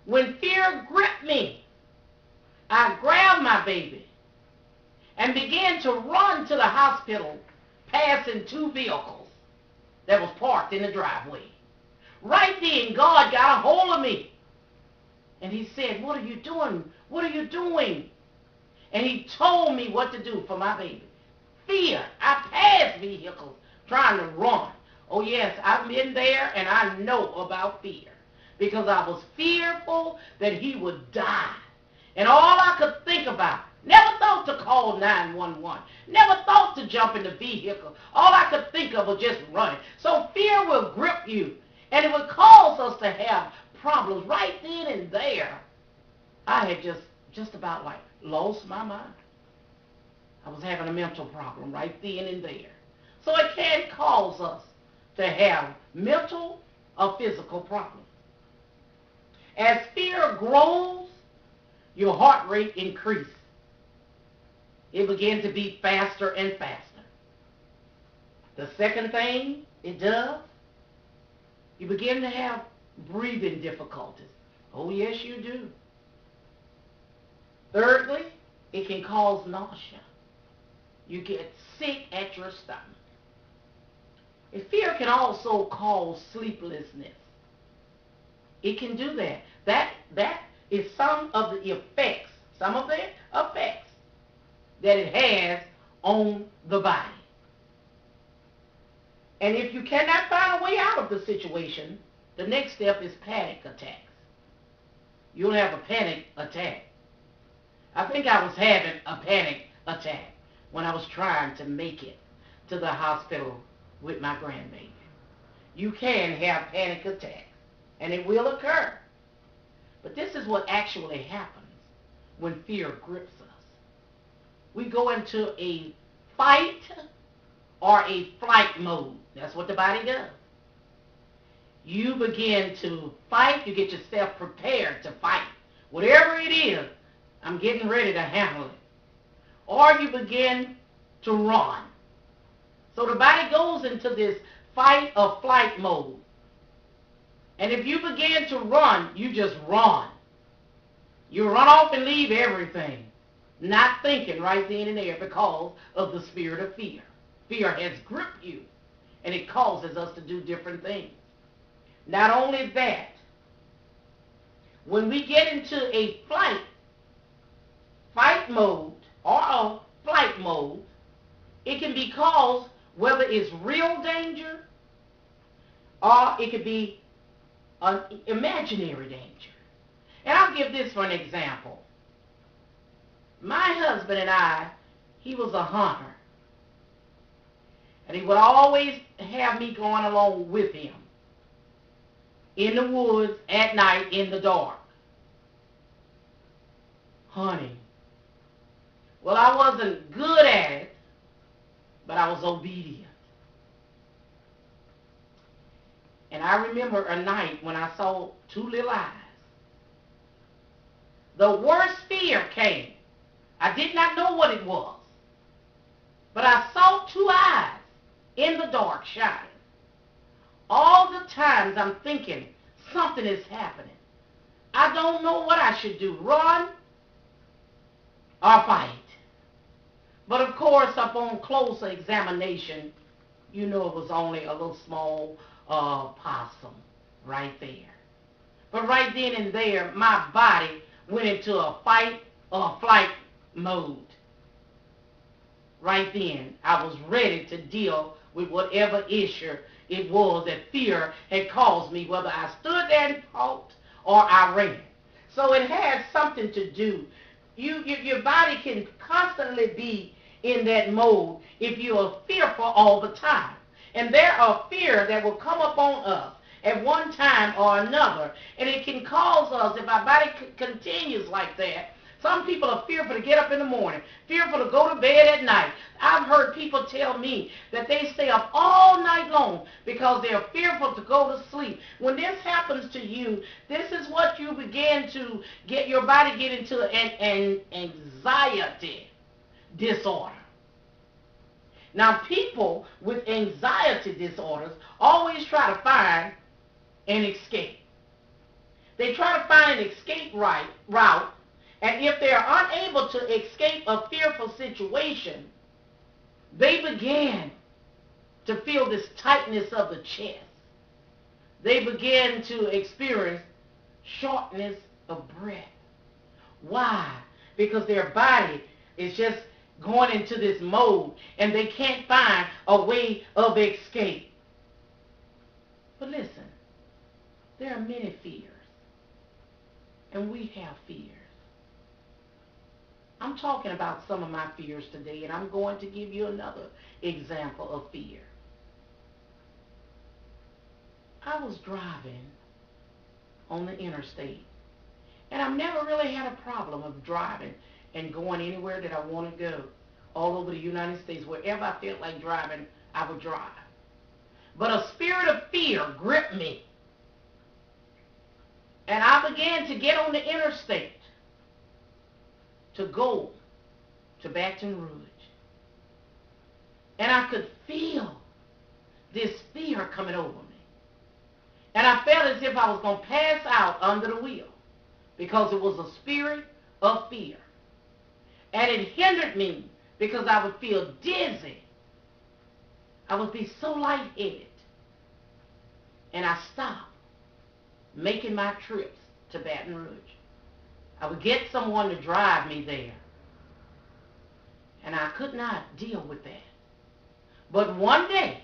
When fear gripped me, I grabbed my baby and began to run to the hospital, passing two vehicles that was parked in the driveway. Right then, God got a hold of me. And he said, what are you doing? What are you doing? And he told me what to do for my baby. Fear. I passed vehicles trying to run. Oh yes, I've been there and I know about fear. Because I was fearful that he would die. And all I could think about, never thought to call 911. Never thought to jump in the vehicle. All I could think of was just running. So fear will grip you. And it would cause us to have problems right then and there. I had just about like lost my mind. I was having a mental problem right then and there. So it can cause us to have mental or physical problems. As fear grows, your heart rate increases. It begins to beat faster and faster. The second thing it does, you begin to have breathing difficulties. Oh yes, you do. Thirdly, it can cause nausea. You get sick at your stomach. And fear can also cause sleeplessness. It can do that. That is some of the effects that it has on the body. And if you cannot find a way out of the situation, the next step is panic attacks. You'll have a panic attack. I think I was having a panic attack when I was trying to make it to the hospital with my grandbaby. You can have panic attacks, and it will occur. But this is what actually happens when fear grips us. We go into a fight or a flight mode. That's what the body does. You begin to fight. You get yourself prepared to fight. Whatever it is, I'm getting ready to handle it. Or you begin to run. So the body goes into this fight or flight mode. And if you begin to run, you just run. You run off and leave everything, not thinking right then and there because of the spirit of fear. Fear has gripped you, and it causes us to do different things. Not only that, when we get into a fight mode or a flight mode, it can be caused whether it's real danger or it could be an imaginary danger. And I'll give this for an example. My husband and I, he was a hunter. And he would always have me going along with him in the woods at night in the dark, hunting. Well, I wasn't good at it, but I was obedient. And I remember a night when I saw two little eyes. The worst fear came. I did not know what it was, but I saw two eyes in the dark shining. All the times I'm thinking something is happening. I don't know what I should do, run or fight. But of course, upon closer examination, you know it was only a little small possum right there. But right then and there, my body went into a fight or flight mode. Right then, I was ready to deal with whatever issue it was that fear had caused me, whether I stood there and fought or I ran. So it has something to do. Your body can constantly be in that mode if you are fearful all the time. And there are fears that will come upon us at one time or another, and it can cause us, if our body continues like that. Some people are fearful to get up in the morning, fearful to go to bed at night. I've heard people tell me that they stay up all night long because they're fearful to go to sleep. When this happens to you, this is what you begin to get your body get into an anxiety disorder. Now, people with anxiety disorders always try to find an escape. They try to find an escape route, and if they are unable to escape a fearful situation, they begin to feel this tightness of the chest. They begin to experience shortness of breath. Why? Because their body is just going into this mode and they can't find a way of escape. But listen, there are many fears, and we have fears. I'm talking about some of my fears today, and I'm going to give you another example of fear. I was driving on the interstate, and I've never really had a problem of driving and going anywhere that I want to go. All over the United States, wherever I felt like driving, I would drive. But a spirit of fear gripped me, and I began to get on the interstate to go to Baton Rouge. And I could feel this fear coming over me. And I felt as if I was going to pass out under the wheel because it was a spirit of fear. And it hindered me because I would feel dizzy. I would be so lightheaded. And I stopped making my trips to Baton Rouge. I would get someone to drive me there. And I could not deal with that. But one day,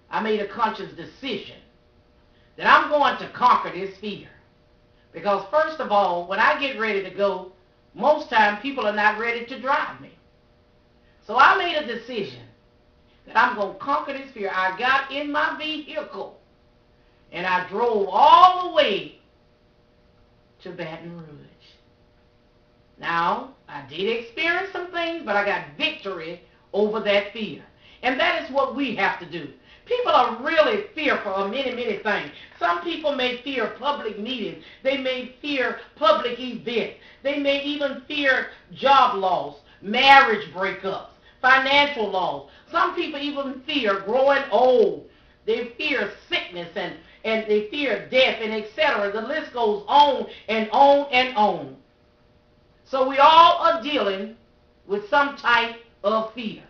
I made a conscious decision that I'm going to conquer this fear. Because first of all, when I get ready to go, most times people are not ready to drive me. So I made a decision that I'm going to conquer this fear. I got in my vehicle and I drove all the way to Baton Rouge. Now, I did experience some things, but I got victory over that fear. And that is what we have to do. People are really fearful of many, many things. Some people may fear public meetings. They may fear public events. They may even fear job loss, marriage breakups, financial loss. Some people even fear growing old. They fear sickness and they fear death and etc. The list goes on and on and on. So we all are dealing with some type of fear.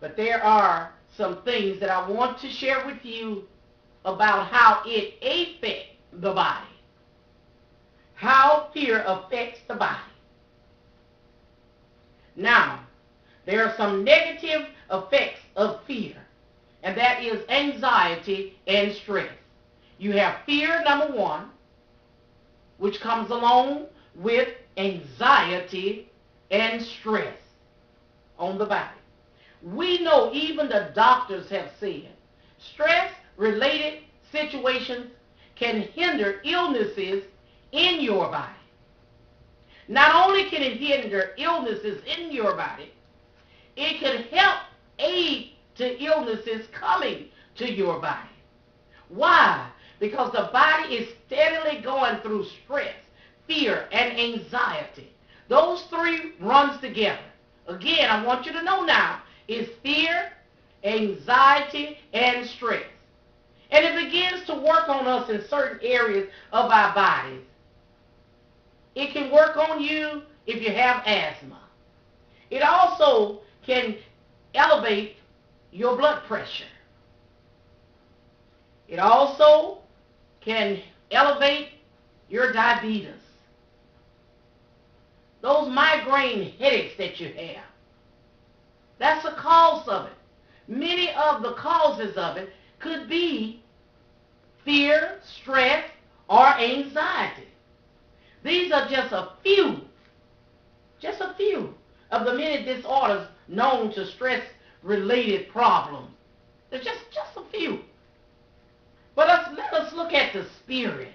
But there are some things that I want to share with you about how it affects the body. How fear affects the body. Now, there are some negative effects of fear, and that is anxiety and stress. You have fear, number one, which comes along with anxiety and stress on the body. We know, even the doctors have said, stress-related situations can hinder illnesses in your body. Not only can it hinder illnesses in your body, it can help aid to illnesses coming to your body. Why? Because the body is steadily going through stress, fear, and anxiety. Those three runs together. Again, I want you to know now, is fear, anxiety, and stress. And it begins to work on us in certain areas of our bodies. It can work on you if you have asthma. It also can elevate your blood pressure. It also can elevate your diabetes. Those migraine headaches that you have. That's the cause of it. Many of the causes of it could be fear, stress, or anxiety. These are just a few of the many disorders known to stress-related problems. They're just a few. But let us look at the spirit.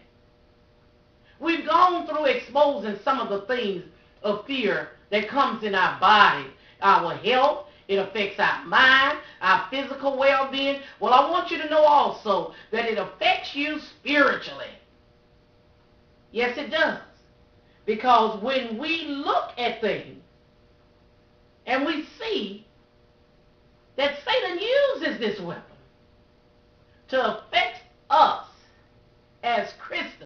We've gone through exposing some of the things of fear that comes in our body, our health. It affects our mind, our physical well-being. Well, I want you to know also that it affects you spiritually. Yes, it does. Because when we look at things and we see that Satan uses this weapon to affect us, as Christians.